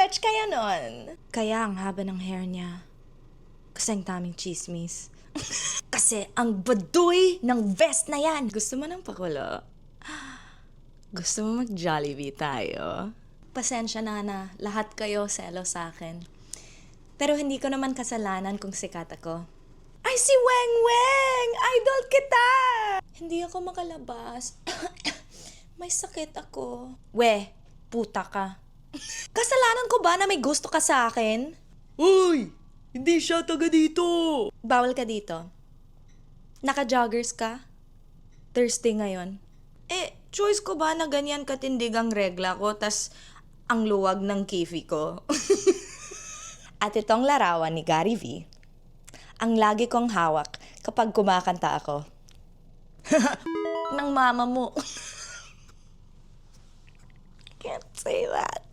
stretch kaya nun. Kaya ang haba ng hair niya. Kasi ang daming chismis. Kasi ang baduy ng vest na yan. Gusto mo ng pakulo? Gusto mo mag-Jollibee tayo? Pasensya na lahat kayo selos sa akin. Pero hindi ko naman kasalanan kung sikat ako. Ay, si Weng Weng! Idol kita! Hindi ako makalabas. May sakit ako. We, puta ka. Kasalanan ko ba na may gusto ka sa akin? Uy! Hindi siya taga dito! Bawal ka dito. Naka-joggers ka? Thursday ngayon. Choice ko ba na ganyan katindig ang regla ko tas ang luwag ng kifi ko? At itong larawan ni Gary V. Ang lagi kong hawak kapag kumakanta ako. Ng mama mo. Can't say that.